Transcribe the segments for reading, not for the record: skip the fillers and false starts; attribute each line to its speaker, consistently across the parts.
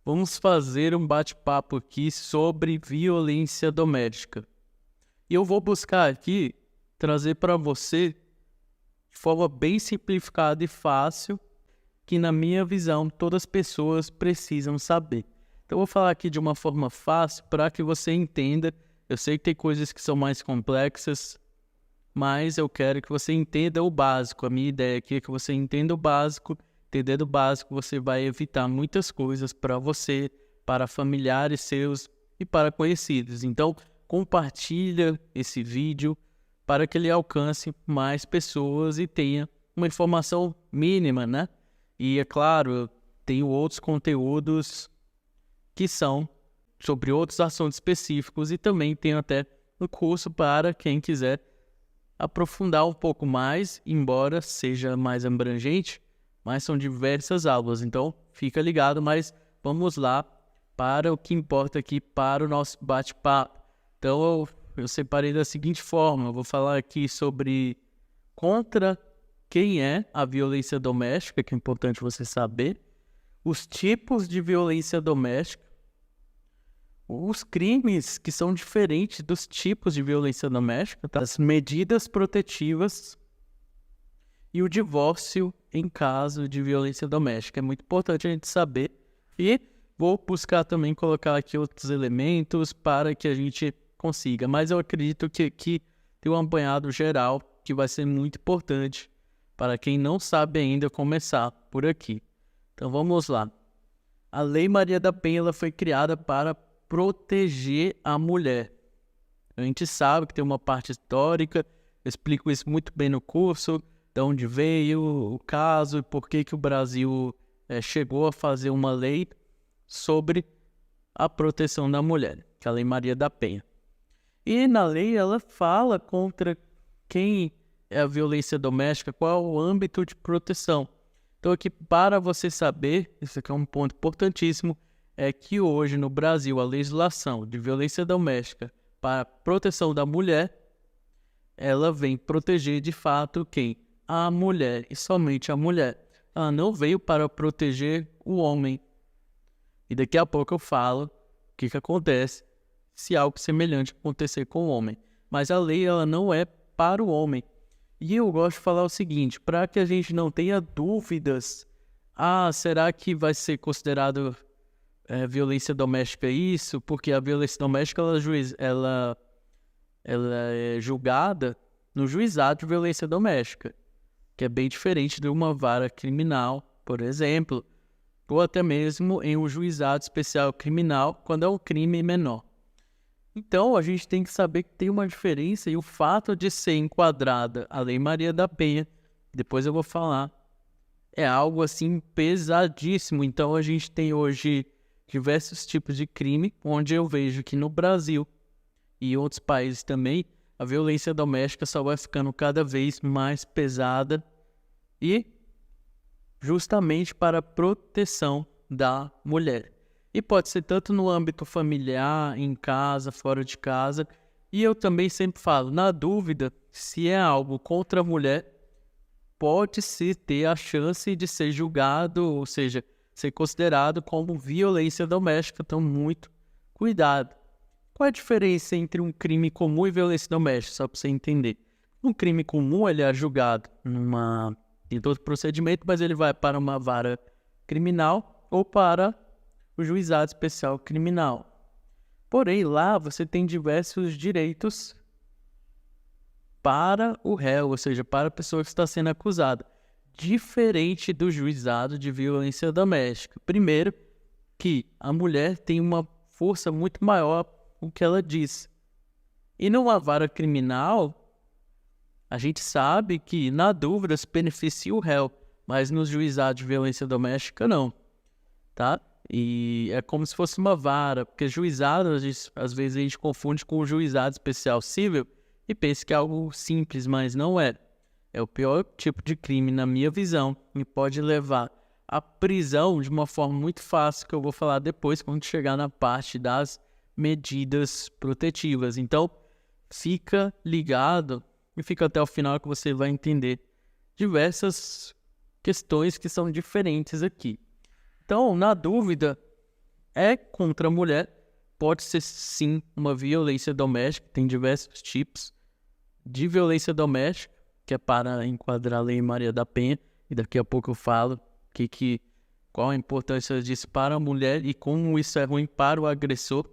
Speaker 1: Vamos fazer um bate-papo aqui sobre violência doméstica. E eu vou buscar aqui trazer para você, de forma bem simplificada e fácil, que na minha visão todas as pessoas precisam saber. Então eu vou falar aqui de uma forma fácil para que você entenda. Eu sei que tem coisas que são mais complexas, mas eu quero que você entenda o básico. A minha ideia aqui é que você entenda o básico. Entendendo o básico, você vai evitar muitas coisas para você, para familiares seus e para conhecidos. Então, compartilha esse vídeo para que ele alcance mais pessoas e tenha uma informação mínima, né? E é claro, eu tenho outros conteúdos que são sobre outros assuntos específicos e também tenho até um curso para quem quiser aprofundar um pouco mais, embora seja mais abrangente, mas são diversas aulas, então fica ligado, mas vamos lá para o que importa aqui para o nosso bate-papo. Então eu separei da seguinte forma, eu vou falar aqui sobre contra quem é a violência doméstica, que é importante você saber, os tipos de violência doméstica, os crimes que são diferentes dos tipos de violência doméstica, tá? As medidas protetivas e o divórcio em caso de violência doméstica. É muito importante a gente saber. E vou buscar também colocar aqui outros elementos para que a gente consiga. Mas eu acredito que aqui tem um apanhado geral que vai ser muito importante para quem não sabe ainda começar por aqui. Então vamos lá. A Lei Maria da Penha ela foi criada para proteger a mulher. A gente sabe que tem uma parte histórica, eu explico isso muito bem no curso, de onde veio o caso e por que o Brasil chegou a fazer uma lei sobre a proteção da mulher, que é a Lei Maria da Penha. E na lei ela fala contra quem é a violência doméstica, qual é o âmbito de proteção. Então aqui para você saber, isso aqui é um ponto importantíssimo, é que hoje no Brasil a legislação de violência doméstica para a proteção da mulher, ela vem proteger de fato quem? A mulher e somente a mulher. Ela não veio para proteger o homem. E daqui a pouco eu falo o que acontece se algo semelhante acontecer com o homem. Mas a lei ela não é para o homem. E eu gosto de falar o seguinte, para que a gente não tenha dúvidas, será que vai ser considerado violência doméstica isso? Porque a violência doméstica ela é julgada no juizado de violência doméstica, que é bem diferente de uma vara criminal, por exemplo, ou até mesmo em um juizado especial criminal, quando é um crime menor. Então, a gente tem que saber que tem uma diferença e o fato de ser enquadrada a Lei Maria da Penha, depois eu vou falar, é algo assim pesadíssimo. Então, a gente tem hoje diversos tipos de crime, onde eu vejo que no Brasil e em outros países também, a violência doméstica só vai ficando cada vez mais pesada e justamente para a proteção da mulher. E pode ser tanto no âmbito familiar, em casa, fora de casa. E eu também sempre falo, na dúvida, se é algo contra a mulher, pode-se ter a chance de ser julgado, ou seja, ser considerado como violência doméstica. Então, muito cuidado. Qual é a diferença entre um crime comum e violência doméstica? Só para você entender. Um crime comum, ele é julgado em todo procedimento, mas ele vai para uma vara criminal ou para o juizado especial criminal. Porém, lá você tem diversos direitos para o réu, ou seja, para a pessoa que está sendo acusada, diferente do juizado de violência doméstica. Primeiro, que a mulher tem uma força muito maior o que ela diz. E numa vara criminal, a gente sabe que, na dúvida, se beneficia o réu, mas nos juizados de violência doméstica, não. Tá? E é como se fosse uma vara, porque juizado, às vezes a gente confunde com o juizado especial civil e pensa que é algo simples, mas não é. É o pior tipo de crime, na minha visão, e pode levar à prisão de uma forma muito fácil, que eu vou falar depois, quando chegar na parte das medidas protetivas. Então, fica ligado e fica até o final que você vai entender diversas questões que são diferentes aqui. Então, na dúvida, é contra a mulher, pode ser sim uma violência doméstica, tem diversos tipos de violência doméstica, que é para enquadrar a Lei Maria da Penha, e daqui a pouco eu falo qual a importância disso para a mulher e como isso é ruim para o agressor.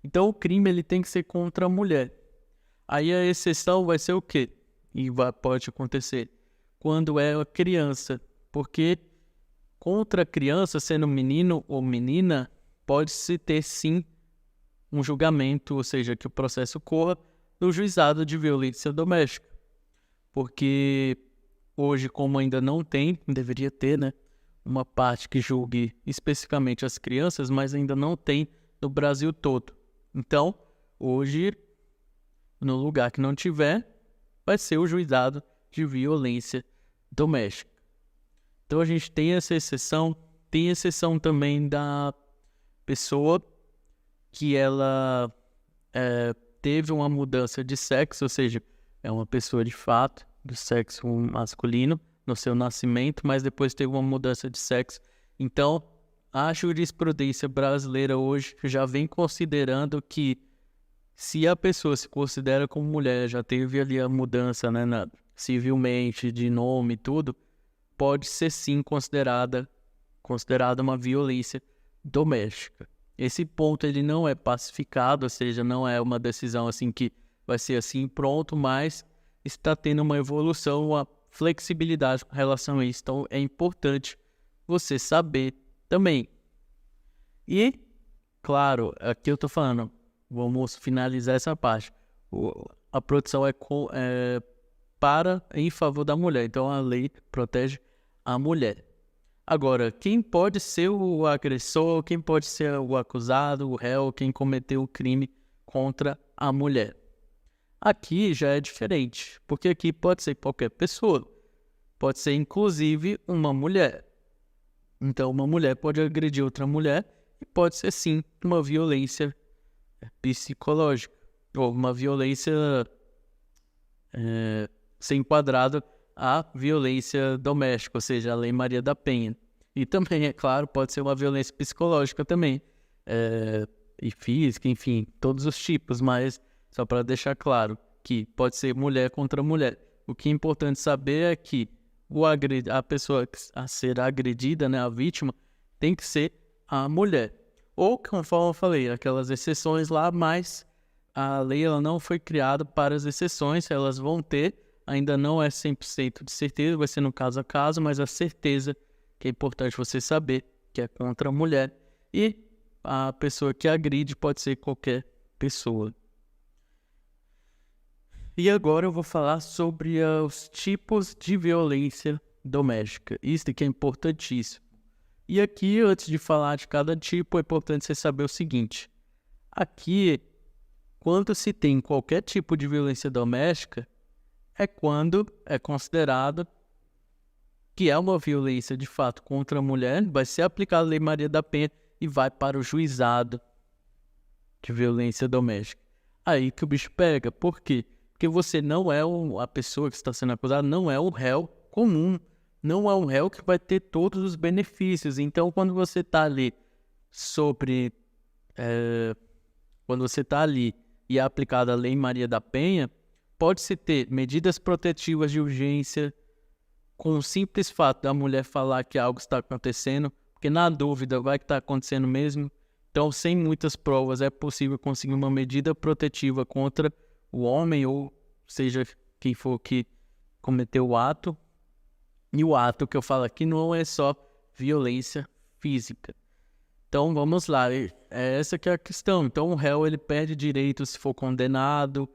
Speaker 1: Então o crime ele tem que ser contra a mulher. Aí a exceção vai ser o quê? Pode acontecer quando é a criança, porque contra a criança, sendo menino ou menina, pode-se ter sim um julgamento, ou seja, que o processo corra no juizado de violência doméstica. Porque hoje, como ainda não tem, deveria ter, né, uma parte que julgue especificamente as crianças, mas ainda não tem no Brasil todo. Então, hoje, no lugar que não tiver, vai ser o juizado de violência doméstica. Então, a gente tem essa exceção. Tem exceção também da pessoa que ela teve uma mudança de sexo, ou seja, é uma pessoa de fato do sexo masculino no seu nascimento, mas depois teve uma mudança de sexo. Então, a jurisprudência brasileira hoje já vem considerando que se a pessoa se considera como mulher, já teve ali a mudança, né, civilmente, de nome e tudo, pode ser sim considerada uma violência doméstica. Esse ponto ele não é pacificado, ou seja, não é uma decisão assim que vai ser assim pronto, mas está tendo uma evolução, uma flexibilidade com relação a isso. Então é importante você saber também. E, claro, aqui eu estou falando, vamos finalizar essa parte. A proteção é em favor da mulher, então a lei protege a mulher. Agora, quem pode ser o agressor, quem pode ser o acusado, o réu, quem cometeu o crime contra a mulher? Aqui já é diferente, porque aqui pode ser qualquer pessoa, pode ser inclusive uma mulher. Então, uma mulher pode agredir outra mulher e pode ser sim uma violência psicológica ou uma violência ser enquadrada a violência doméstica, ou seja, a Lei Maria da Penha. E também, é claro, pode ser uma violência psicológica também, e física, enfim, todos os tipos, mas só para deixar claro que pode ser mulher contra mulher. O que é importante saber é que a pessoa a ser agredida, né, a vítima, tem que ser a mulher. Ou, conforme eu falei, aquelas exceções lá, mas a lei ela não foi criada para as exceções, elas vão ter, ainda não é 100% de certeza, vai ser no caso a caso, mas a certeza que é importante você saber que é contra a mulher. E a pessoa que agride pode ser qualquer pessoa. E agora eu vou falar sobre os tipos de violência doméstica. Isso que é importantíssimo. E aqui, antes de falar de cada tipo, é importante você saber o seguinte. Aqui, quando se tem qualquer tipo de violência doméstica, é quando é considerado que é uma violência de fato contra a mulher, vai ser aplicada a Lei Maria da Penha e vai para o juizado de violência doméstica. Aí que o bicho pega. Por quê? Porque você não é a pessoa que está sendo acusada, não é um réu comum, não é um réu que vai ter todos os benefícios. Então, quando você está ali quando você está ali e é aplicada a Lei Maria da Penha, pode-se ter medidas protetivas de urgência com o simples fato da mulher falar que algo está acontecendo, porque na dúvida vai que está acontecendo mesmo. Então, sem muitas provas, é possível conseguir uma medida protetiva contra o homem, ou seja, quem for que cometeu o ato. E o ato que eu falo aqui não é só violência física. Então, vamos lá. Essa que é a questão. Então, o réu ele perde direito se for condenado.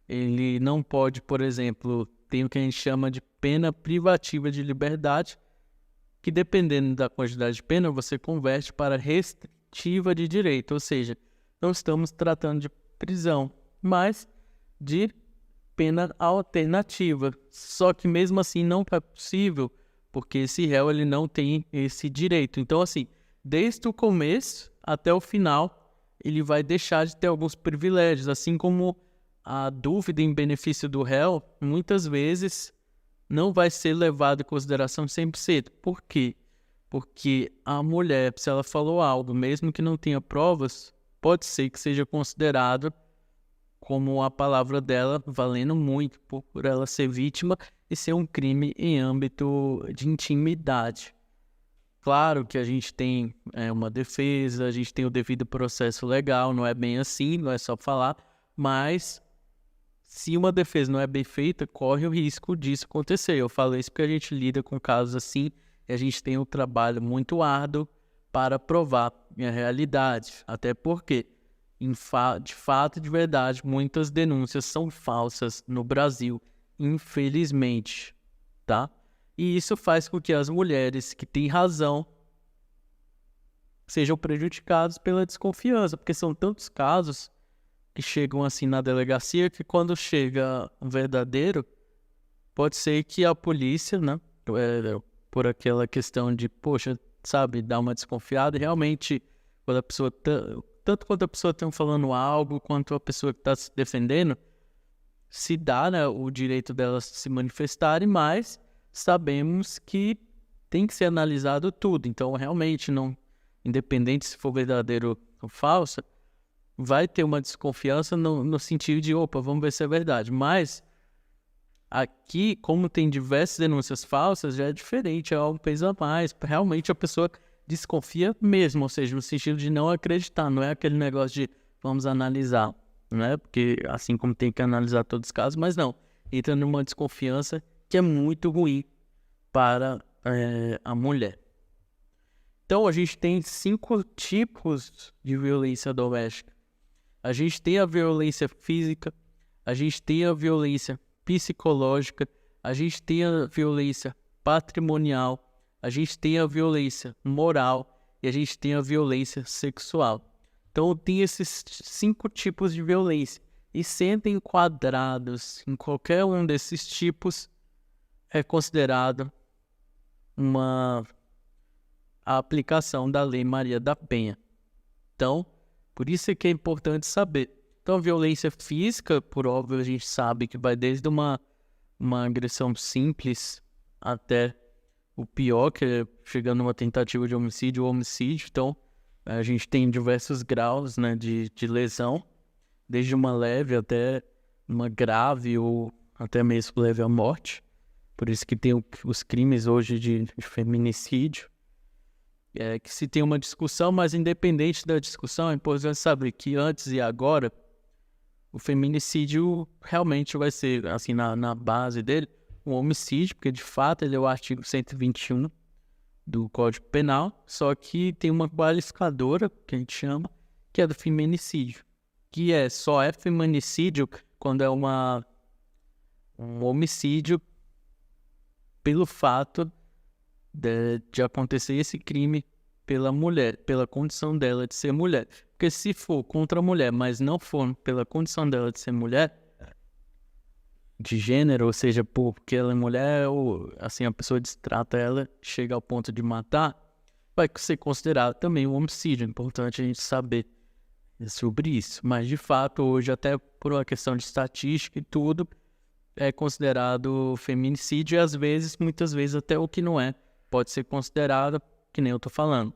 Speaker 1: Ele não pode, por exemplo, tem o que a gente chama de pena privativa de liberdade, que dependendo da quantidade de pena, você converte para restritiva de direito. Ou seja, não estamos tratando de prisão, mas de pena alternativa. Só que mesmo assim não é possível, porque esse réu ele não tem esse direito. Então, assim, desde o começo até o final, ele vai deixar de ter alguns privilégios, assim como a dúvida em benefício do réu, muitas vezes não vai ser levado em consideração 100%. Por quê? Porque a mulher, se ela falou algo, mesmo que não tenha provas, pode ser que seja considerado como a palavra dela valendo muito por ela ser vítima e ser um crime em âmbito de intimidade. Claro que a gente tem uma defesa, a gente tem o devido processo legal, não é bem assim, não é só falar, mas se uma defesa não é bem feita, corre o risco disso acontecer. Eu falo isso porque a gente lida com casos assim e a gente tem um trabalho muito árduo para provar a realidade. Até porque, de fato, de verdade, muitas denúncias são falsas no Brasil, infelizmente, tá? E isso faz com que as mulheres que têm razão sejam prejudicadas pela desconfiança, porque são tantos casos que chegam assim na delegacia que quando chega um verdadeiro, pode ser que a polícia, né, por aquela questão de, poxa, sabe, dar uma desconfiada, e realmente, quando a pessoa, tanto quanto a pessoa está falando algo, quanto a pessoa que está se defendendo, se dá, né, o direito delas se manifestarem, mas sabemos que tem que ser analisado tudo. Então, realmente, não, independente se for verdadeiro ou falso, vai ter uma desconfiança no sentido de, opa, vamos ver se é verdade. Mas aqui, como tem diversas denúncias falsas, já é diferente, é algo peso a mais. Realmente a pessoa desconfia mesmo, ou seja, no sentido de não acreditar, não é aquele negócio de vamos analisar, né? Porque assim como tem que analisar todos os casos, mas não, entra numa desconfiança que é muito ruim para a mulher. Então, a gente tem 5 tipos de violência doméstica. A gente tem a violência física, a gente tem a violência psicológica, a gente tem a violência patrimonial, a gente tem a violência moral e a gente tem a violência sexual. Então, tem esses 5 tipos de violência. E sendo enquadrados em qualquer um desses tipos, é considerado a aplicação da Lei Maria da Penha. Então, por isso é que é importante saber. Então, a violência física, por óbvio, a gente sabe que vai desde uma agressão simples até o pior, que é chegando a uma tentativa de homicídio ou homicídio. Então, a gente tem diversos graus, né, de lesão, desde uma leve até uma grave ou até mesmo leve à morte. Por isso que tem os crimes hoje de feminicídio. Que se tem uma discussão, mas independente da discussão, é importante saber que antes e agora, o feminicídio realmente vai ser, assim, na base dele, um homicídio, porque de fato ele é o artigo 121 do Código Penal, só que tem uma qualificadora, que a gente chama, que é do feminicídio, que só é feminicídio quando é um homicídio pelo fato de acontecer esse crime pela mulher, pela condição dela de ser mulher. Porque se for contra a mulher, mas não for pela condição dela de ser mulher, de gênero, ou seja, porque ela é mulher, ou assim a pessoa destrata ela, chega ao ponto de matar, vai ser considerado também um homicídio. É importante a gente saber sobre isso. Mas de fato, hoje, até por uma questão de estatística e tudo, é considerado feminicídio e às vezes, muitas vezes, até o que não é, pode ser considerado, que nem eu tô falando.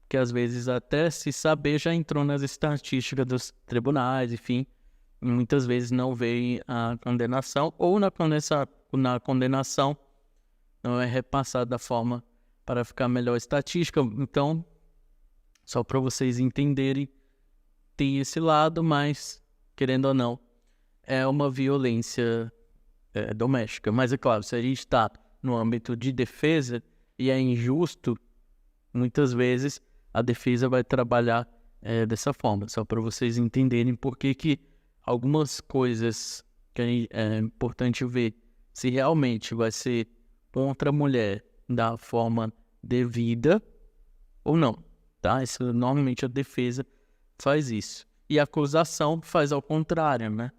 Speaker 1: Porque às vezes até se saber já entrou nas estatísticas dos tribunais, enfim, muitas vezes não veem a condenação ou na condenação não é repassada da forma para ficar melhor a estatística. Então, só para vocês entenderem, tem esse lado, mas, querendo ou não, é uma violência doméstica. Mas é claro, se a gente está no âmbito de defesa e é injusto, muitas vezes a defesa vai trabalhar dessa forma, só para vocês entenderem por que algumas coisas que é importante ver se realmente vai ser contra a mulher da forma devida ou não, tá? Isso, normalmente a defesa faz isso. E a acusação faz ao contrário, né?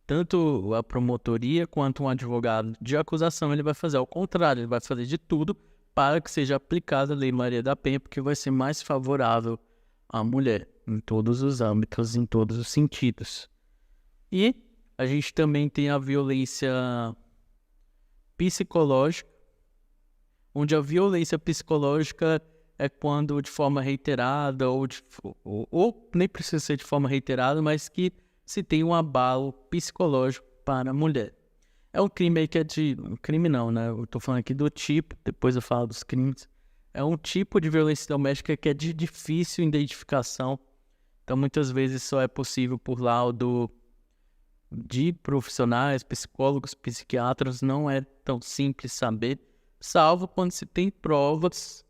Speaker 1: Tanto a promotoria quanto um advogado de acusação, ele vai fazer ao contrário, ele vai fazer de tudo para que seja aplicada a Lei Maria da Penha, porque vai ser mais favorável à mulher, em todos os âmbitos, em todos os sentidos. E a gente também tem a violência psicológica, onde a violência psicológica é quando de forma reiterada ou nem precisa ser de forma reiterada, mas que se tem um abalo psicológico para a mulher. É um crime aí que é de... Um crime não, né? Eu tô falando aqui do tipo, depois eu falo dos crimes. É um tipo de violência doméstica que é de difícil identificação. Então, muitas vezes só é possível por laudo de profissionais, psicólogos, psiquiatras. Não é tão simples saber, salvo quando se tem provas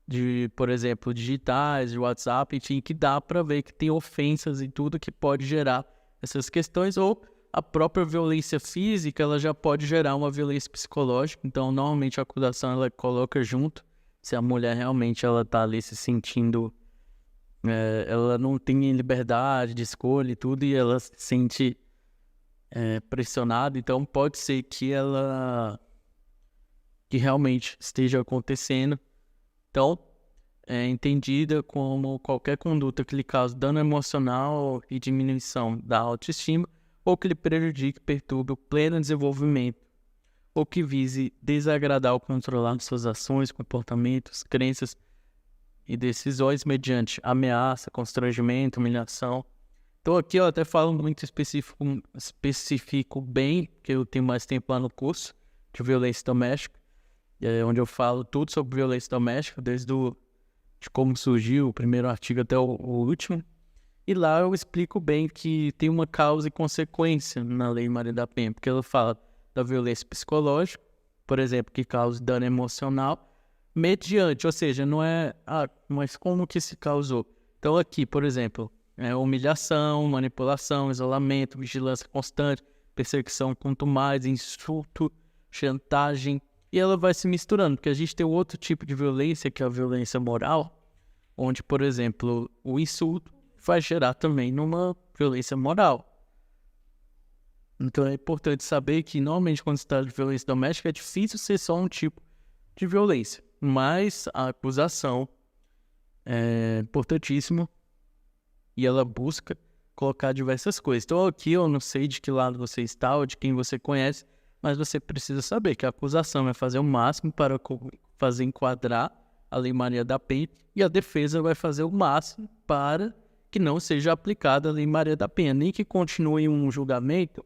Speaker 1: de, por exemplo, digitais, de WhatsApp, enfim, que dá para ver que tem ofensas e tudo que pode gerar essas questões, ou a própria violência física, ela já pode gerar uma violência psicológica. Então, normalmente a acusação ela coloca junto, se a mulher realmente ela tá ali se sentindo, ela não tem liberdade de escolha e tudo, e ela se sente pressionada, então pode ser que realmente esteja acontecendo. Então, é entendida como qualquer conduta que lhe cause dano emocional e diminuição da autoestima, ou que lhe prejudique, perturbe o pleno desenvolvimento, ou que vise desagradar ou controlar suas ações, comportamentos, crenças e decisões mediante ameaça, constrangimento, humilhação. Então aqui eu até falo muito específico bem, que eu tenho mais tempo lá no curso de violência doméstica, onde eu falo tudo sobre violência doméstica, desde de como surgiu o primeiro artigo até o último. E lá eu explico bem que tem uma causa e consequência na Lei Maria da Penha, porque ela fala da violência psicológica, por exemplo, que causa dano emocional, mediante, ou seja, não é, mas como que se causou? Então aqui, por exemplo, humilhação, manipulação, isolamento, vigilância constante, perseguição contumaz, insulto, chantagem, e ela vai se misturando, porque a gente tem outro tipo de violência, que é a violência moral, onde, por exemplo, o insulto vai gerar também numa violência moral. Então é importante saber que, normalmente, quando se trata de violência doméstica, é difícil ser só um tipo de violência, mas a acusação é importantíssima e ela busca colocar diversas coisas. Então aqui eu não sei de que lado você está ou de quem você conhece, mas você precisa saber que a acusação vai fazer o máximo para fazer enquadrar a Lei Maria da Penha e a defesa vai fazer o máximo para que não seja aplicada a Lei Maria da Penha, nem que continue um julgamento,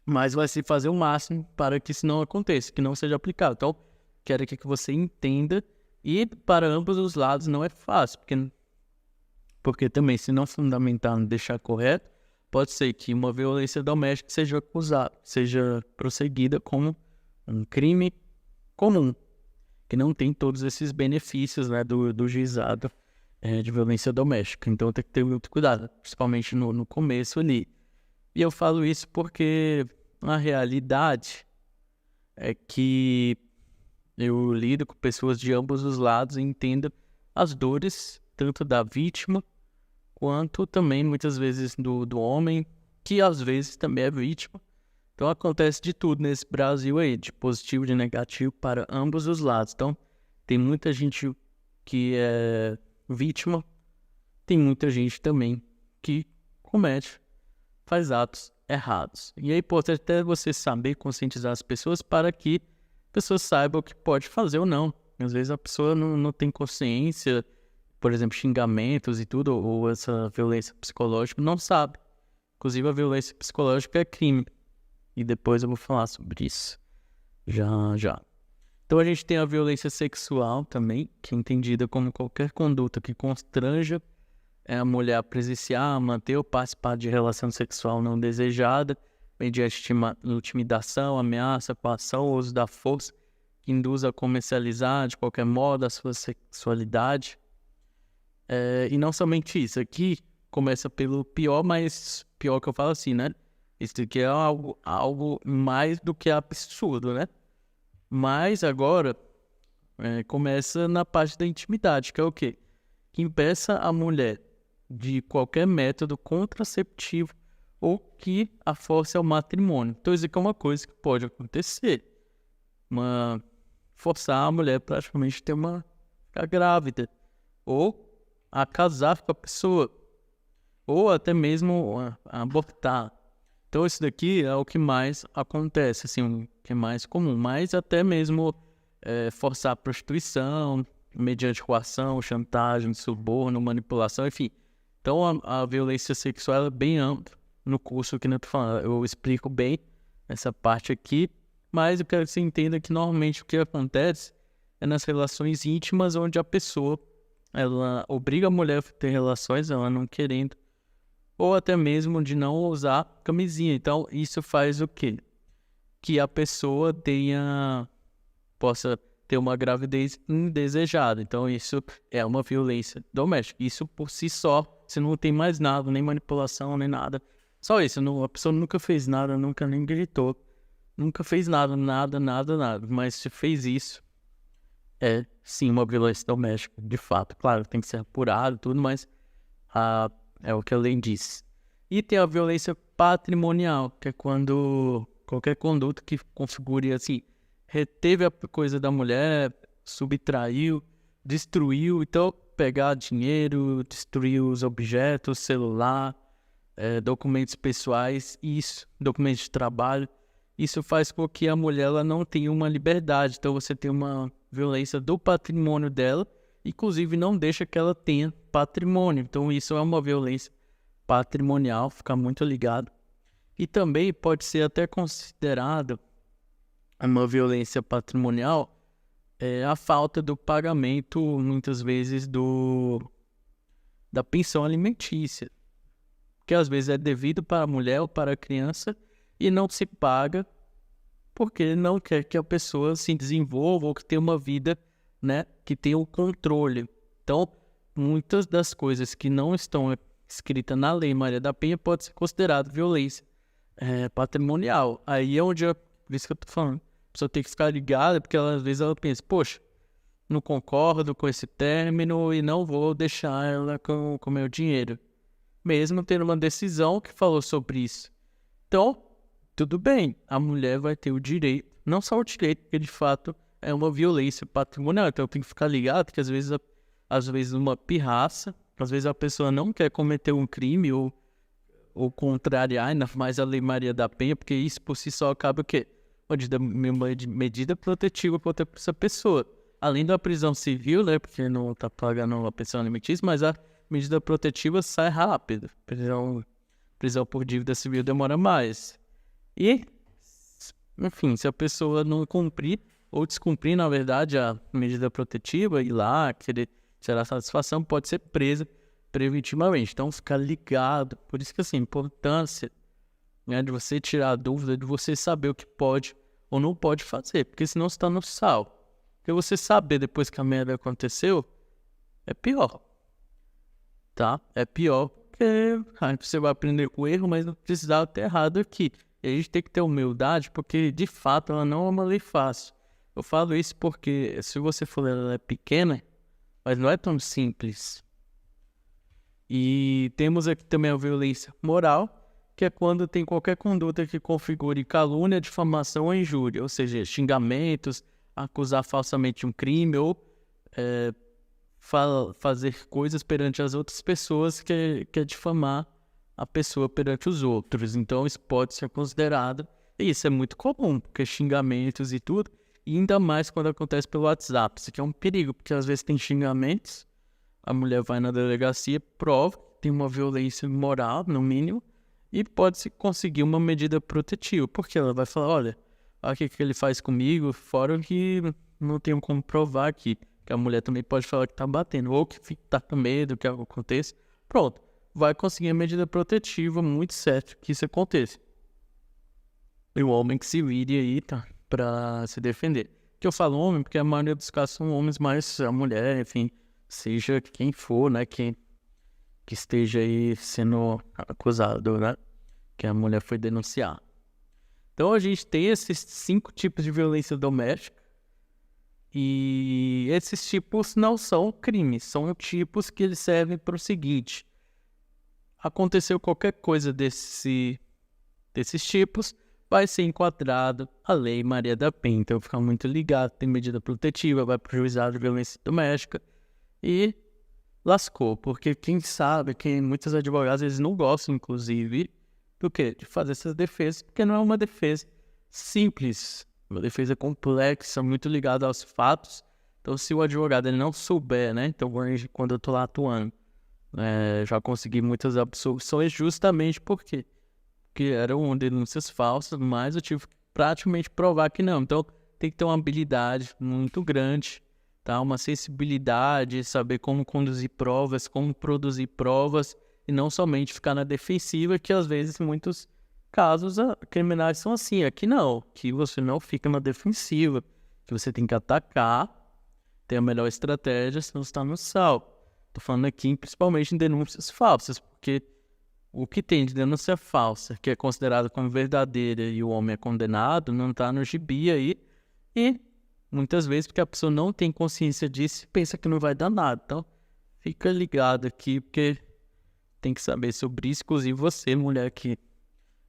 Speaker 1: mas vai se fazer o máximo para que isso não aconteça, que não seja aplicado. Então, quero que você entenda, e para ambos os lados não é fácil, porque também, se não fundamentar, não deixar correto, pode ser que uma violência doméstica seja prosseguida como um crime comum, que não tem todos esses benefícios, né, do juizado de violência doméstica. Então tem que ter muito cuidado, principalmente no começo ali. E eu falo isso porque a realidade é que eu lido com pessoas de ambos os lados e entendo as dores, tanto da vítima, quanto também, muitas vezes, do homem, que às vezes também é vítima. Então acontece de tudo nesse Brasil aí, de positivo e de negativo para ambos os lados. Então tem muita gente que é vítima, tem muita gente também que faz atos errados. E é importante até você saber conscientizar as pessoas para que as pessoas saibam o que pode fazer ou não. Às vezes a pessoa não tem consciência, por exemplo, xingamentos e tudo, ou essa violência psicológica, não sabe. Inclusive a violência psicológica é crime. E depois eu vou falar sobre isso. Já. Então a gente tem a violência sexual também, que é entendida como qualquer conduta que constranja a mulher a presenciar, manter ou participar de relação sexual não desejada, mediante intimidação, ameaça, coação ou uso da força, que induza a comercializar de qualquer modo a sua sexualidade. E não somente isso, aqui começa pelo pior, mas pior que eu falo assim, né? Isso aqui é algo mais do que absurdo, né? Mas agora começa na parte da intimidade, que é o quê? Que impeça a mulher de qualquer método contraceptivo ou que a force ao matrimônio. Então isso aqui é uma coisa que pode acontecer. Forçar a mulher praticamente a ficar grávida, ou a casar com a pessoa, ou até mesmo a abortar. Então isso daqui é o que mais acontece, assim, o que é mais comum. Mas até mesmo forçar a prostituição, mediante coação, chantagem, suborno, manipulação, enfim. Então, a violência sexual ela é bem ampla no curso que eu tô falando. Eu explico bem essa parte aqui, mas eu quero que você entenda que normalmente o que acontece é nas relações íntimas onde a pessoa, ela obriga a mulher a ter relações, ela não querendo, ou até mesmo de não usar camisinha. Então, isso faz o quê? Que a pessoa possa ter uma gravidez indesejada. Então, isso é uma violência doméstica. Isso por si só, você não tem mais nada, nem manipulação, nem nada. Só isso, a pessoa nunca fez nada, nunca nem gritou, nunca fez nada. Mas se fez isso, é sim uma violência doméstica, de fato. Claro, tem que ser apurado e tudo, mas é o que a lei diz. E tem a violência patrimonial, que é quando qualquer conduta que configure assim, reteve a coisa da mulher, subtraiu, destruiu. Então, pegar dinheiro, destruir os objetos, celular, documentos pessoais, documentos de trabalho. Isso faz com que a mulher ela não tenha uma liberdade. Então, você tem uma violência do patrimônio dela, inclusive não deixa que ela tenha patrimônio. Então, isso é uma violência patrimonial, fica muito ligado. E também pode ser até considerado uma violência patrimonial a falta do pagamento, muitas vezes, da pensão alimentícia, que às vezes é devido para a mulher ou para a criança e não se paga porque não quer que a pessoa se desenvolva ou que tenha uma vida, né, que tenha o controle. Então, muitas das coisas que não estão escritas na Lei Maria da Penha pode ser considerado violência patrimonial. Aí é onde por isso que eu tô falando. A pessoa tem que ficar ligada, porque às vezes ela pensa, poxa, não concordo com esse término e não vou deixar ela com o meu dinheiro. Mesmo tendo uma decisão que falou sobre isso. Então, tudo bem, a mulher vai ter o direito, não só o direito, porque de fato é uma violência patrimonial. Então eu tenho que ficar ligado que às vezes uma pirraça, às vezes a pessoa não quer cometer um crime ou contrariar ainda mais a Lei Maria da Penha, porque isso por si só acaba o quê? Uma medida protetiva contra essa pessoa. Além da prisão civil, né, porque não está pagando a pensão alimentícia, mas a medida protetiva sai rápido. Prisão por dívida civil demora mais. E, enfim, se a pessoa não cumprir, ou descumprir, na verdade, a medida protetiva, ir lá, querer tirar satisfação, pode ser presa preventivamente. Então, ficar ligado. Por isso que, assim, a importância, né, de você tirar a dúvida, de você saber o que pode ou não pode fazer, porque senão você está no sal. Porque você saber depois que a merda aconteceu, é pior. Tá? É pior porque você vai aprender com o erro, mas não precisava ter errado aqui. E a gente tem que ter humildade, porque de fato ela não é uma lei fácil. Eu falo isso porque se você for ler, ela é pequena, mas não é tão simples. E temos aqui também a violência moral, que é quando tem qualquer conduta que configure calúnia, difamação ou injúria, ou seja, xingamentos, acusar falsamente um crime ou fazer coisas perante as outras pessoas que é difamar a pessoa perante os outros. Então isso pode ser considerado, e isso é muito comum, porque xingamentos e tudo, e ainda mais quando acontece pelo WhatsApp. Isso aqui é um perigo, porque às vezes tem xingamentos, a mulher vai na delegacia, prova, tem uma violência moral, no mínimo, e pode-se conseguir uma medida protetiva, porque ela vai falar, olha o que ele faz comigo, fora que não tenho como provar aqui, que a mulher também pode falar que tá batendo, ou que tá com medo que algo aconteça, pronto, vai conseguir a medida protetiva, muito certo que isso aconteça. E o homem que se vire aí, tá, pra se defender. Que eu falo homem, porque a maioria dos casos são homens, mas a mulher, enfim, seja quem for, né, que esteja aí sendo acusado, né, que a mulher foi denunciar. Então a gente tem esses 5 tipos de violência doméstica e esses tipos não são crimes, são tipos que eles servem para o seguinte: aconteceu qualquer coisa desses tipos, vai ser enquadrado a Lei Maria da Penha. Então fica muito ligado, tem medida protetiva, vai para o juizado de violência doméstica e lascou, porque quem sabe, muitos advogados eles não gostam, inclusive, do quê? De fazer essas defesas, porque não é uma defesa simples, uma defesa complexa, muito ligada aos fatos. Então, se o advogado ele não souber, né? Então, quando eu tô lá atuando, já consegui muitas absoluções justamente porque eram denúncias falsas, mas eu tive que praticamente provar que não. Então, tem que ter uma habilidade muito grande, tá? Uma sensibilidade, saber como conduzir provas, como produzir provas, e não somente ficar na defensiva, que às vezes muitos casos criminais são assim. Aqui não, que você não fica na defensiva, que você tem que atacar, ter a melhor estratégia, senão você está no sal. Tô falando aqui principalmente em denúncias falsas, porque o que tem de denúncia falsa, que é considerado como verdadeira e o homem é condenado, não está no gibi aí. E muitas vezes porque a pessoa não tem consciência disso e pensa que não vai dar nada. Então, fica ligado aqui, porque tem que saber sobre isso. Inclusive você, mulher que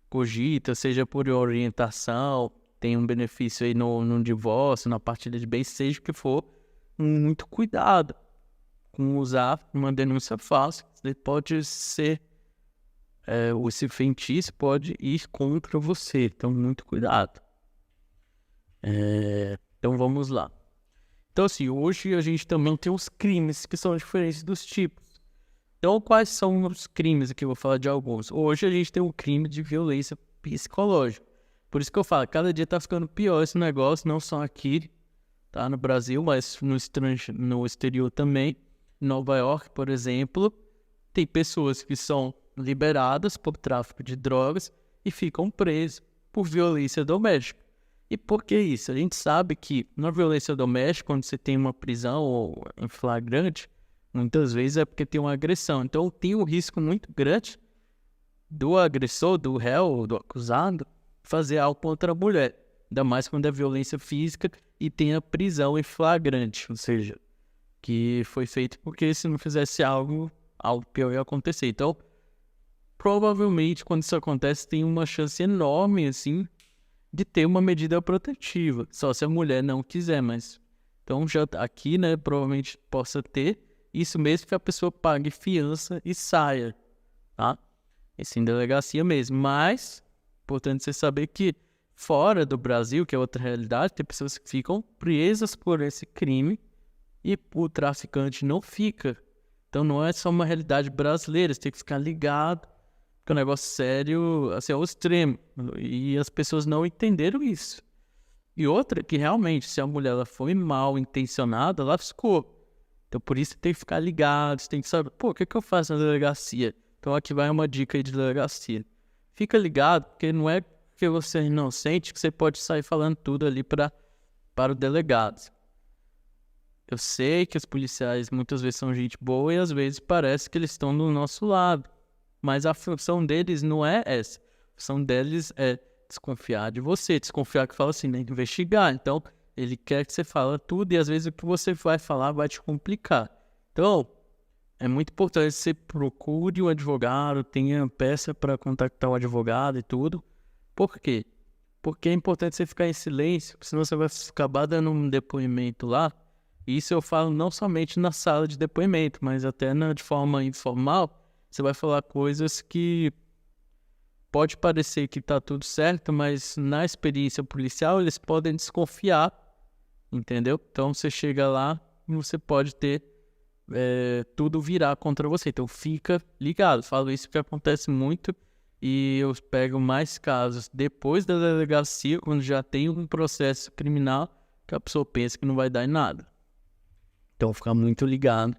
Speaker 1: cogita, seja por orientação, tem um benefício aí no divórcio, na partilha de bens, seja o que for, muito cuidado com usar uma denúncia falsa. Ele pode ser, esse feitiço pode ir contra você, então muito cuidado. Então vamos lá. Então assim, hoje a gente também tem os crimes que são diferentes dos tipos. Então quais são os crimes aqui? Eu vou falar de alguns. Hoje a gente tem o crime de violência psicológica. Por isso que eu falo, cada dia tá ficando pior esse negócio, não só aqui, tá, no Brasil, mas no exterior também. Em Nova York, por exemplo, tem pessoas que são liberadas por tráfico de drogas e ficam presas por violência doméstica. E por que isso? A gente sabe que na violência doméstica, quando você tem uma prisão ou em flagrante, muitas vezes é porque tem uma agressão. Então tem um risco muito grande do agressor, do réu, do acusado, fazer algo contra a mulher. Ainda mais quando é violência física e tem a prisão em flagrante. Ou seja, que foi feito porque se não fizesse algo pior ia acontecer. Então, provavelmente quando isso acontece tem uma chance enorme, assim, de ter uma medida protetiva, só se a mulher não quiser, mas então já aqui, né, provavelmente possa ter isso mesmo que a pessoa pague fiança e saia, tá? Isso em delegacia mesmo, mas importante você saber que fora do Brasil, que é outra realidade, tem pessoas que ficam presas por esse crime e o traficante não fica. Então não é só uma realidade brasileira, você tem que ficar ligado, que é um negócio sério, assim, ao extremo. E as pessoas não entenderam isso. E outra, que realmente, se a mulher ela foi mal intencionada, ela ficou. Então, por isso, você tem que ficar ligado, você tem que saber, pô, o que eu faço na delegacia? Então, aqui vai uma dica aí de delegacia. Fica ligado, porque não é porque você é inocente que você pode sair falando tudo ali para o delegado. Eu sei que os policiais muitas vezes são gente boa e às vezes parece que eles estão do nosso lado. Mas a função deles não é essa. A função deles é desconfiar de você, desconfiar que fala assim, nem investigar. Então, ele quer que você fale tudo e às vezes o que você vai falar vai te complicar. Então, é muito importante que você procure um advogado, tenha peça para contactar o advogado e tudo. Por quê? Porque é importante você ficar em silêncio, senão você vai acabar dando um depoimento lá. Isso eu falo não somente na sala de depoimento, mas até de forma informal. Você vai falar coisas que pode parecer que está tudo certo, mas na experiência policial eles podem desconfiar, entendeu? Então você chega lá e você pode ter tudo virar contra você. Então fica ligado. Falo isso porque acontece muito e eu pego mais casos depois da delegacia, quando já tem um processo criminal, que a pessoa pensa que não vai dar em nada. Então fica muito ligado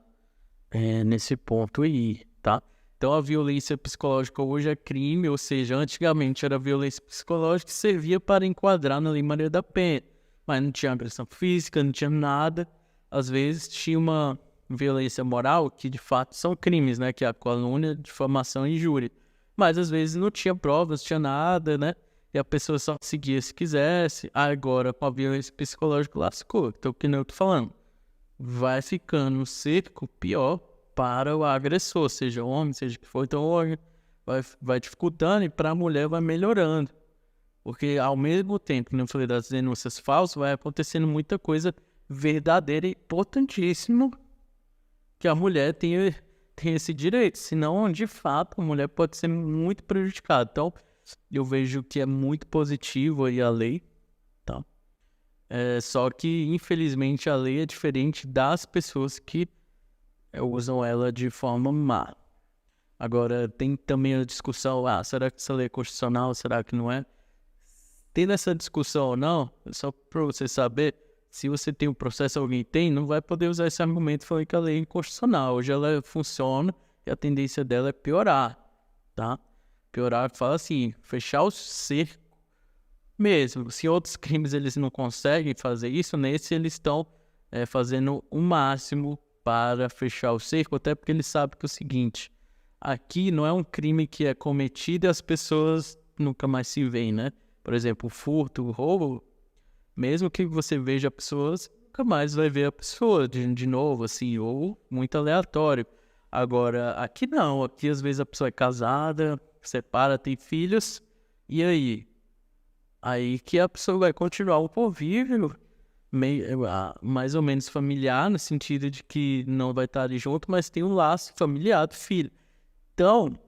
Speaker 1: nesse ponto aí, tá? Então a violência psicológica hoje é crime, ou seja, antigamente era violência psicológica que servia para enquadrar na Lei Maria da Penha, mas não tinha agressão física, não tinha nada. Às vezes tinha uma violência moral, que de fato são crimes, né? Que é a calúnia, difamação e injúria. Mas às vezes não tinha provas, não tinha nada, né? E a pessoa só seguia se quisesse. Agora com a violência psicológica lascou. Então o que eu tô falando? Vai ficando um cerco pior para o agressor, seja homem, seja que for, então vai dificultando e para a mulher vai melhorando. Porque ao mesmo tempo, como eu falei das denúncias falsas, vai acontecendo muita coisa verdadeira e importantíssima que a mulher tem esse direito. Senão, de fato, a mulher pode ser muito prejudicada. Então, eu vejo que é muito positivo aí a lei, tá? Só que, infelizmente, a lei é diferente das pessoas que usam ela de forma má. Agora, tem também a discussão, será que essa lei é constitucional, será que não é? Tendo essa discussão ou não, só para você saber, se você tem um processo, alguém tem, não vai poder usar esse argumento falando que a lei é inconstitucional. Hoje ela funciona e a tendência dela é piorar, tá? Piorar, fala assim, fechar o cerco mesmo. Se outros crimes eles não conseguem fazer isso, nesse eles estão fazendo o máximo para fechar o cerco, até porque eles sabem que é o seguinte, aqui não é um crime que é cometido e as pessoas nunca mais se veem, né? Por exemplo, o furto, o roubo, mesmo que você veja pessoas, nunca mais vai ver a pessoa de novo, assim, ou muito aleatório. Agora, aqui não, aqui às vezes a pessoa é casada, separa, tem filhos, e aí? Aí que a pessoa vai continuar o convívio, mais ou menos familiar, no sentido de que não vai estar ali junto, mas tem um laço familiar do filho. Então,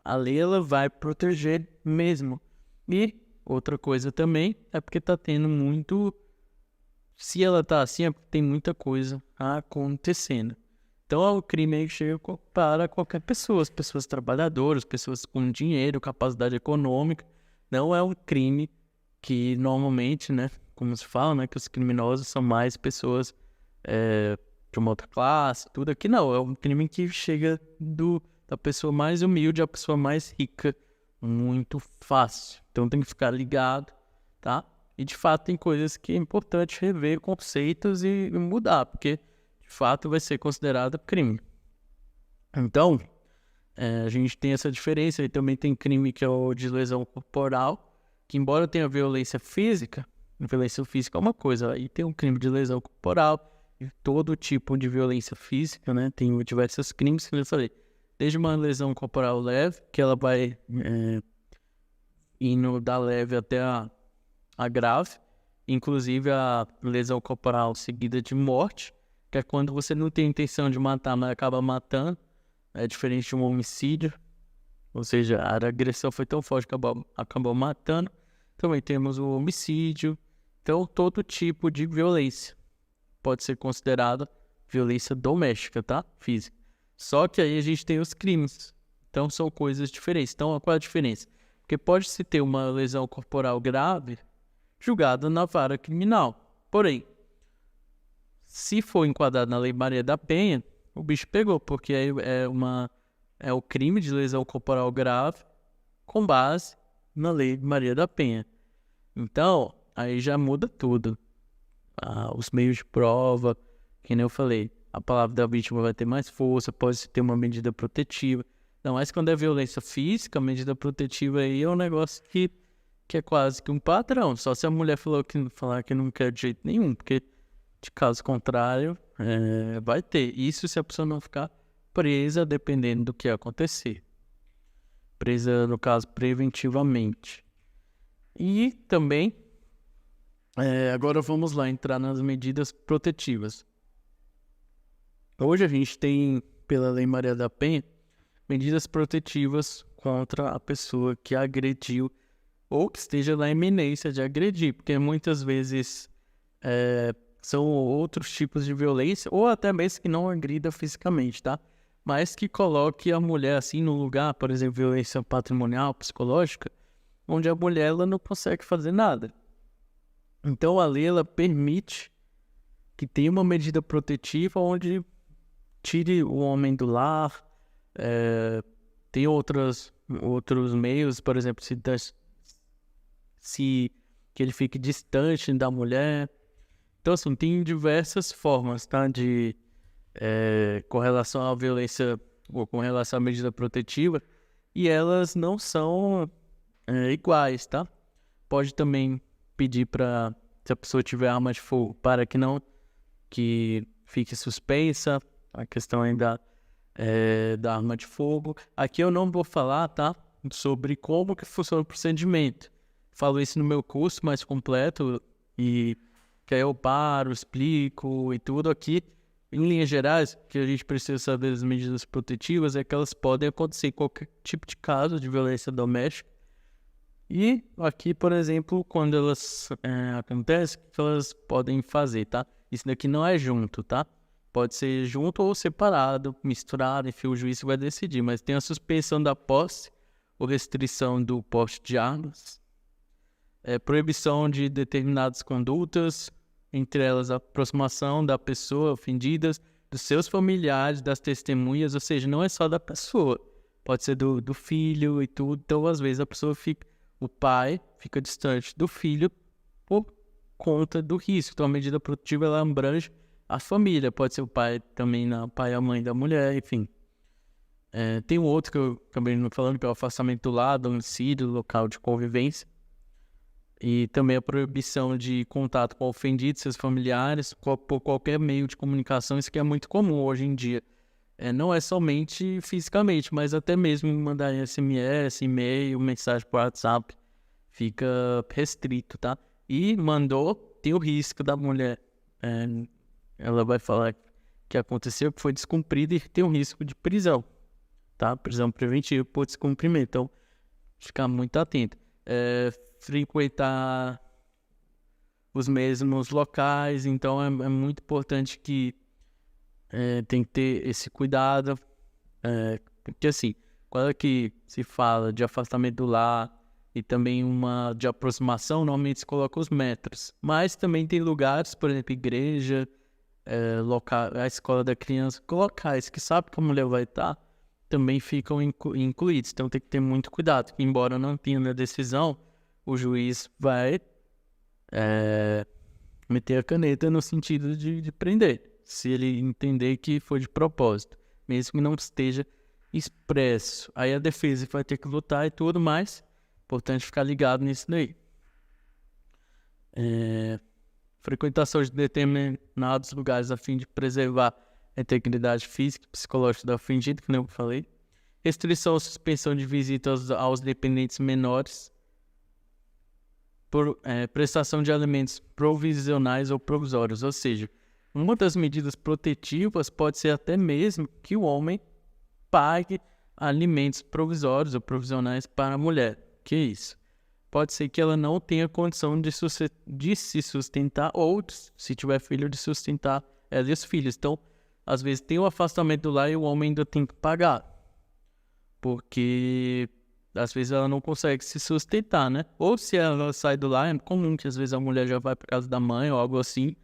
Speaker 1: a lei ela vai proteger mesmo. E outra coisa também é porque tá tendo muito... Se ela tá assim, é porque tem muita coisa acontecendo. Então, é um crime aí que chega para qualquer pessoa, as pessoas trabalhadoras, pessoas com dinheiro, capacidade econômica. Não é um crime que normalmente, né, como se fala, né, que os criminosos são mais pessoas de uma outra classe, tudo. Aqui não, é um crime que chega da pessoa mais humilde à pessoa mais rica, muito fácil. Então tem que ficar ligado, tá? E de fato tem coisas que é importante rever conceitos e mudar, porque de fato vai ser considerado crime. Então, a gente tem essa diferença. E também tem crime que é o de lesão corporal, que embora tenha violência física é uma coisa, aí tem um crime de lesão corporal, e todo tipo de violência física, né? Tem diversos crimes que eu falei. Desde uma lesão corporal leve, que ela vai indo da leve até a grave, inclusive a lesão corporal seguida de morte, que é quando você não tem intenção de matar, mas acaba matando, é diferente de um homicídio, ou seja, a agressão foi tão forte que acabou matando. Também temos o homicídio. Então, todo tipo de violência pode ser considerada violência doméstica, tá? Física. Só que aí a gente tem os crimes. Então, são coisas diferentes. Então, qual é a diferença? Porque pode-se ter uma lesão corporal grave julgada na vara criminal. Porém, se for enquadrado na Lei Maria da Penha, o bicho pegou, porque é o crime de lesão corporal grave com base na Lei Maria da Penha. Então, aí já muda tudo. Os meios de prova, que nem eu falei, a palavra da vítima vai ter mais força, pode ter uma medida protetiva. Não, mas quando é violência física, a medida protetiva aí é um negócio que é quase que um padrão. Só se a mulher falar que não quer de jeito nenhum, porque de caso contrário, vai ter. Isso se a pessoa não ficar presa, dependendo do que acontecer. Presa, no caso, preventivamente. E também, agora vamos lá, entrar nas medidas protetivas. Hoje a gente tem, pela Lei Maria da Penha, medidas protetivas contra a pessoa que agrediu ou que esteja na iminência de agredir, porque muitas vezes são outros tipos de violência, ou até mesmo que não agrida fisicamente, tá? Mas que coloque a mulher assim no lugar, por exemplo, violência patrimonial, psicológica, onde a mulher ela não consegue fazer nada. Então a lei ela permite que tenha uma medida protetiva onde tire o homem do lar, tem outros meios, por exemplo, se que ele fique distante da mulher. Então assim, tem diversas formas, tá, com relação à violência ou com relação à medida protetiva, e elas não são iguais, tá? Pode também pedir para, se a pessoa tiver arma de fogo, para que fique suspensa a questão ainda da arma de fogo. Aqui eu não vou falar, tá, sobre como que funciona o procedimento. Falo isso no meu curso mais completo, e que aí eu paro, explico e tudo. Aqui, em linhas gerais, que a gente precisa saber das medidas protetivas é que elas podem acontecer em qualquer tipo de caso de violência doméstica. E aqui, por exemplo, quando elas acontecem, o que elas podem fazer, tá? Isso daqui não é junto, tá? Pode ser junto ou separado, misturado, enfim, o juiz vai decidir. Mas tem a suspensão da posse ou restrição do porte de armas, proibição de determinadas condutas, entre elas a aproximação da pessoa ofendida, dos seus familiares, das testemunhas, ou seja, não é só da pessoa, pode ser do filho e tudo. Então, às vezes, o pai fica distante do filho por conta do risco. Então, a medida protetiva ela abrange a família, pode ser o pai também, o pai e a mãe da mulher, enfim. Tem um outro que eu acabei não falando, que é o afastamento do lar, domicílio, local de convivência. E também a proibição de contato com o ofendido, seus familiares, por qualquer meio de comunicação. Isso que é muito comum hoje em dia. Não é somente fisicamente, mas até mesmo mandar SMS, e-mail, mensagem por WhatsApp. Fica restrito, tá? E mandou, tem o risco da mulher. Ela vai falar que aconteceu, que foi descumprido e tem um risco de prisão, tá? Prisão preventiva por descumprimento. Então, ficar muito atento. Frequentar os mesmos locais, então é muito importante que tem que ter esse cuidado, porque assim, quando que se fala de afastamento do lar e também de aproximação, normalmente se coloca os metros, mas também tem lugares, por exemplo, igreja, a escola da criança, locais que sabe que a mulher vai estar, também ficam incluídos, então tem que ter muito cuidado, que embora não tenha na decisão, o juiz vai meter a caneta no sentido de prender, se ele entender que foi de propósito, mesmo que não esteja expresso. Aí a defesa vai ter que lutar e tudo mais, importante ficar ligado nisso daí. Frequentação de determinados lugares a fim de preservar a integridade física e psicológica do ofendido, que nem eu falei. Restrição ou suspensão de visitas aos dependentes menores. Prestação de alimentos provisionais ou provisórios, ou seja, uma das medidas protetivas pode ser até mesmo que o homem pague alimentos provisórios ou provisionais para a mulher. Que isso? Pode ser que ela não tenha condição de se sustentar ou, se tiver filho, de sustentar ela e os filhos. Então, às vezes tem o afastamento do lar e o homem ainda tem que pagar, porque às vezes ela não consegue se sustentar, né? Ou se ela sai do lar, é comum que às vezes a mulher já vai para casa da mãe ou algo assim.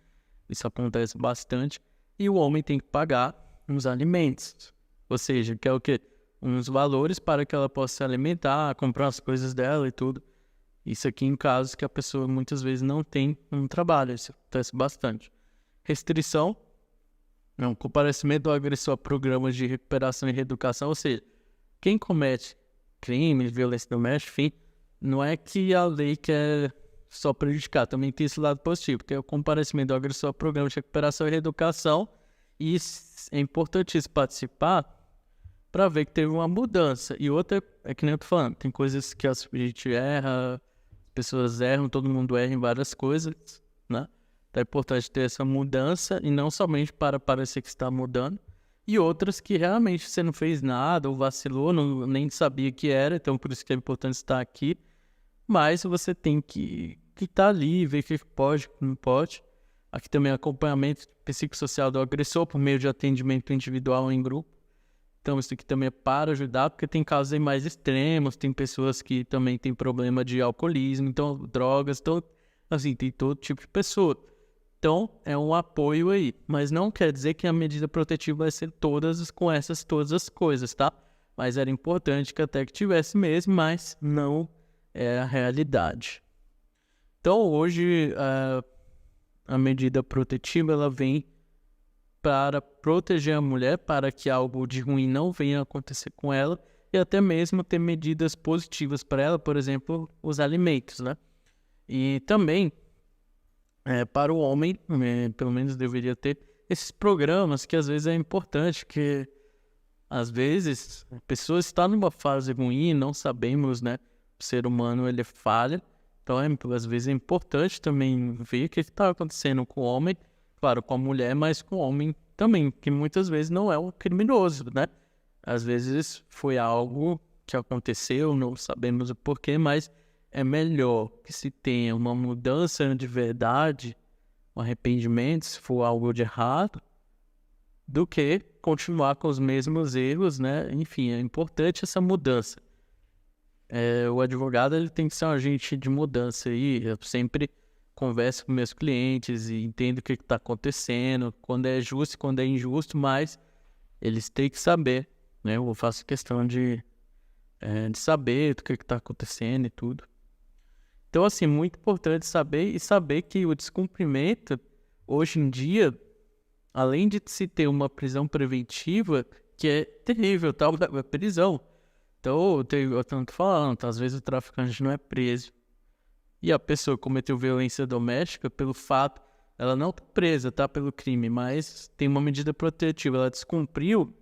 Speaker 1: Isso acontece bastante. E o homem tem que pagar uns alimentos. Ou seja, que é o quê? Uns valores para que ela possa se alimentar, comprar as coisas dela e tudo. Isso aqui em casos que a pessoa muitas vezes não tem um trabalho. Isso acontece bastante. Restrição. Comparecimento do agressor a programas de recuperação e reeducação. Ou seja, quem comete crime, violência doméstica, enfim, não é que a lei quer só prejudicar, também tem esse lado positivo, que é o comparecimento do agressor a programa de recuperação e reeducação, e é importantíssimo participar para ver que teve uma mudança. E outra, é que nem eu tô falando, tem coisas que a gente erra, pessoas erram, todo mundo erra em várias coisas, né? Então é importante ter essa mudança, e não somente para parecer que está mudando, e outras que realmente você não fez nada, ou vacilou, nem sabia que era, então por isso que é importante estar aqui. Mas você tem que estar ali, ver o que pode, o que não pode. Aqui também acompanhamento psicossocial do agressor por meio de atendimento individual ou em grupo. Então isso aqui também é para ajudar, porque tem casos aí mais extremos, tem pessoas que também têm problema de alcoolismo, então drogas, então, assim, tem todo tipo de pessoa. Então, é um apoio aí, mas não quer dizer que a medida protetiva vai ser todas as coisas, tá? Mas era importante que até que tivesse mesmo, mas não é a realidade. Então, hoje, a medida protetiva, ela vem para proteger a mulher, para que algo de ruim não venha a acontecer com ela, e até mesmo ter medidas positivas para ela, por exemplo, os alimentos, né? E também... para o homem, pelo menos deveria ter esses programas que às vezes é importante, que às vezes a pessoa está numa fase ruim, não sabemos, né? O ser humano, ele falha, então às vezes é importante também ver o que está acontecendo com o homem, claro, com a mulher, mas com o homem também, que muitas vezes não é um criminoso, né? Às vezes foi algo que aconteceu, não sabemos o porquê, mas é melhor que se tenha uma mudança de verdade, um arrependimento, se for algo de errado, do que continuar com os mesmos erros, né? Enfim, é importante essa mudança. O advogado ele tem que ser um agente de mudança aí. Eu sempre converso com meus clientes e entendo o que está acontecendo, quando é justo e quando é injusto, mas eles têm que saber, né? Eu faço questão de saber do que está acontecendo e tudo. Então, assim, muito importante saber que o descumprimento, hoje em dia, além de se ter uma prisão preventiva, que é terrível, tal, é prisão. Então, eu tanto falando, às vezes o traficante não é preso. E a pessoa que cometeu violência doméstica, pelo fato, ela não está presa, tá, pelo crime, mas tem uma medida protetiva, ela descumpriu,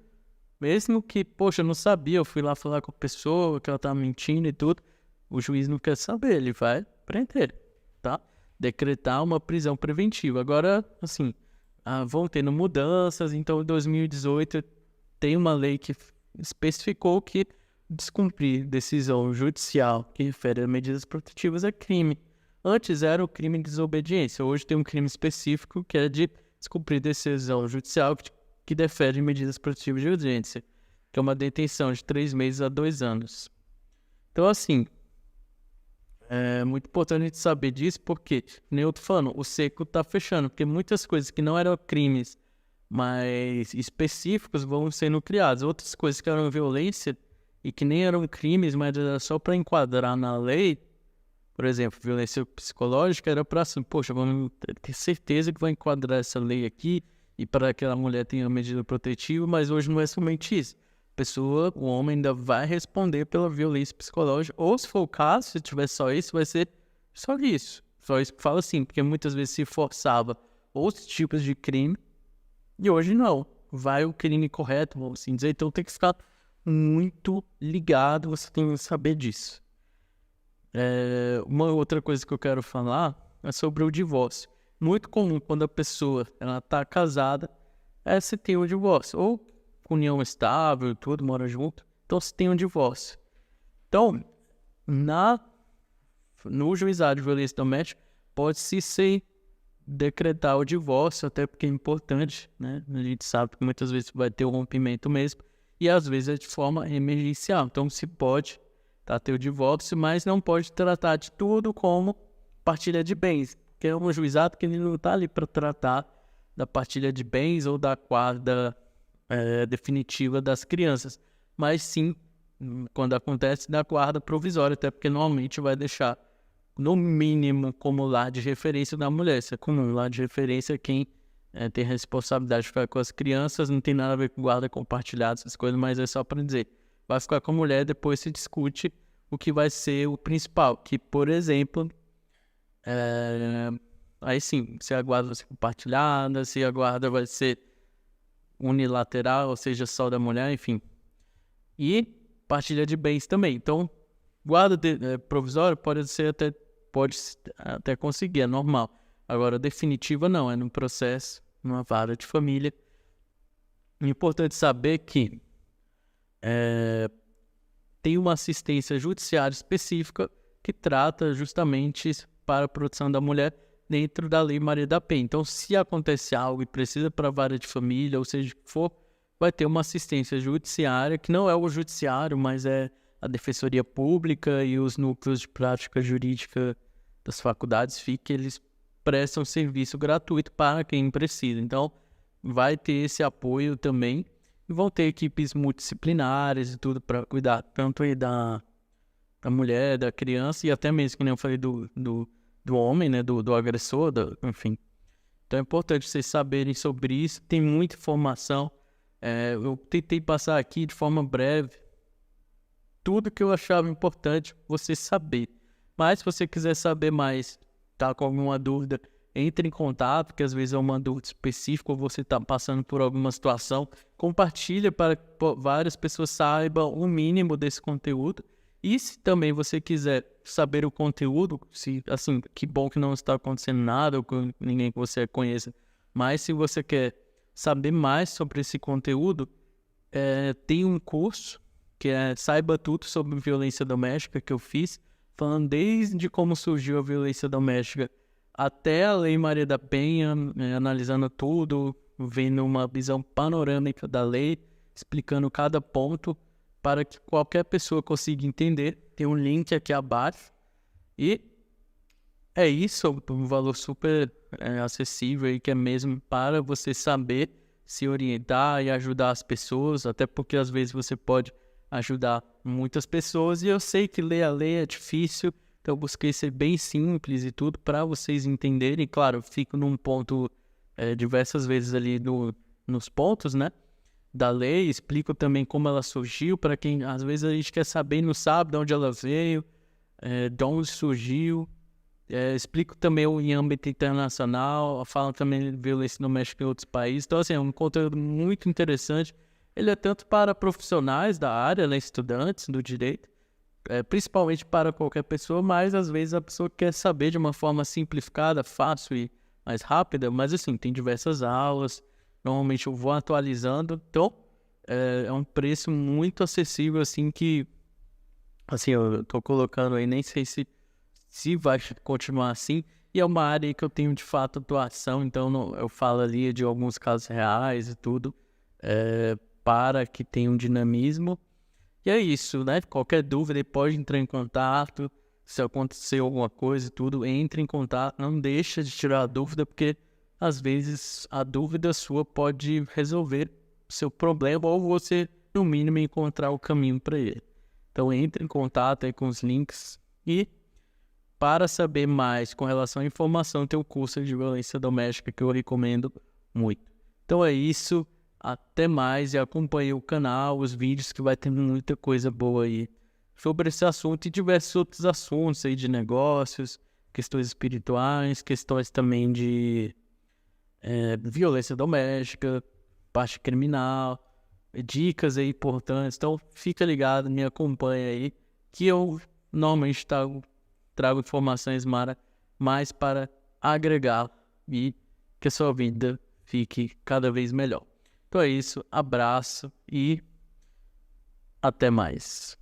Speaker 1: mesmo que, poxa, eu não sabia, eu fui lá falar com a pessoa, que ela estava mentindo e tudo, o juiz não quer saber, ele vai prender, tá? Decretar uma prisão preventiva. Agora, assim, vão tendo mudanças, então em 2018 tem uma lei que especificou que descumprir decisão judicial que refere a medidas protetivas é crime. Antes era o crime de desobediência, hoje tem um crime específico que é de descumprir decisão judicial que defere medidas protetivas de urgência, que é uma detenção de 3 meses a 2 anos. Então, assim, é muito importante a gente saber disso, porque, nem eu tô falando, o seco tá fechando, porque muitas coisas que não eram crimes mais específicos vão sendo criadas. Outras coisas que eram violência e que nem eram crimes, mas era só para enquadrar na lei, por exemplo, violência psicológica, era para assim, poxa, vamos ter certeza que vai enquadrar essa lei aqui e para que aquela mulher tenha medida protetiva, mas hoje não é somente isso. O homem ainda vai responder pela violência psicológica, ou se for o caso, se tiver só isso, vai ser só isso. Só isso que fala assim, porque muitas vezes se forçava outros tipos de crime, e hoje não. Vai o crime correto, vamos assim dizer, então tem que ficar muito ligado, você tem que saber disso. Uma outra coisa que eu quero falar é sobre o divórcio. Muito comum quando a pessoa está casada, se tem um divórcio, ou união estável, tudo, mora junto, então se tem um divórcio. Então, no juizado de violência doméstica, pode-se decretar o divórcio, até porque é importante, né? A gente sabe que muitas vezes vai ter um rompimento mesmo, e às vezes é de forma emergencial. Então, se pode ter o divórcio, mas não pode tratar de tudo como partilha de bens, que é um juizado que ele não está ali para tratar da partilha de bens ou da guarda definitiva das crianças, mas sim, quando acontece, da guarda provisória, até porque normalmente vai deixar, no mínimo, como lar de referência da mulher. Isso é comum, lar de referência quem tem a responsabilidade de ficar com as crianças, não tem nada a ver com guarda compartilhada, essas coisas, mas é só para dizer, vai ficar com a mulher, depois se discute o que vai ser o principal, que, por exemplo, aí sim, se a guarda vai ser compartilhada, se a guarda vai ser unilateral, ou seja, só da mulher, enfim. E partilha de bens também. Então, guarda provisória pode até conseguir, é normal. Agora, definitiva não, é num processo, numa vara de família. É importante saber que tem uma assistência judiciária específica que trata justamente para a proteção da mulher dentro da Lei Maria da Penha. Então, se acontece algo e precisa para a vara de família, ou seja, o que for, vai ter uma assistência judiciária, que não é o judiciário, mas é a Defensoria Pública e os núcleos de prática jurídica das faculdades FIC, eles prestam serviço gratuito para quem precisa. Então, vai ter esse apoio também, e vão ter equipes multidisciplinares e tudo para cuidar tanto aí da mulher, da criança, e até mesmo, como eu falei, do homem, né, do agressor, enfim. Então é importante vocês saberem sobre isso, tem muita informação. Eu tentei passar aqui de forma breve tudo que eu achava importante você saber. Mas se você quiser saber mais, tá com alguma dúvida, entre em contato, que às vezes é uma dúvida específica ou você está passando por alguma situação, compartilha para que várias pessoas saibam o mínimo desse conteúdo. E se também você quiser saber o conteúdo, assim, que bom que não está acontecendo nada, ou com ninguém que você conheça, mas se você quer saber mais sobre esse conteúdo, tem um curso que é Saiba Tudo sobre Violência Doméstica, que eu fiz. falando desde como surgiu a violência doméstica até a Lei Maria da Penha, analisando tudo, vendo uma visão panorâmica da lei, explicando cada ponto para que qualquer pessoa consiga entender. Tem um link aqui abaixo. E é isso, um valor super acessível e que é mesmo para você saber se orientar e ajudar as pessoas, até porque às vezes você pode ajudar muitas pessoas, e eu sei que ler a lei é difícil, então eu busquei ser bem simples e tudo para vocês entenderem. Claro, eu fico num ponto diversas vezes ali nos pontos, né, da lei, explico também como ela surgiu, para quem às vezes a gente quer saber e não sabe de onde ela veio, de onde surgiu. Explico também em âmbito internacional, falo também de violência doméstica em outros países. Então, assim, é um conteúdo muito interessante. Ele é tanto para profissionais da área, né, estudantes do direito, principalmente para qualquer pessoa, mas às vezes a pessoa quer saber de uma forma simplificada, fácil e mais rápida. Mas, assim, tem diversas aulas, normalmente eu vou atualizando. Então, é um preço muito acessível, assim, que, assim, eu tô colocando aí, nem sei se vai continuar assim, e é uma área que eu tenho de fato atuação, então eu falo ali de alguns casos reais e tudo, para que tenha um dinamismo. E é isso, né? Qualquer dúvida pode entrar em contato, se acontecer alguma coisa e tudo, entre em contato, não deixa de tirar a dúvida, porque às vezes a dúvida sua pode resolver o seu problema, ou você, no mínimo, encontrar o caminho para ele. Então entre em contato aí com os links. E para saber mais com relação à informação, tem o curso de violência doméstica que eu recomendo muito. Então é isso, até mais, e acompanhe o canal, os vídeos, que vai ter muita coisa boa aí sobre esse assunto e diversos outros assuntos aí de negócios, questões espirituais, questões também de violência doméstica, parte criminal, dicas aí importantes. Então fica ligado, me acompanha aí, que eu normalmente trago informações mais para agregar e que a sua vida fique cada vez melhor. Então é isso, abraço e até mais.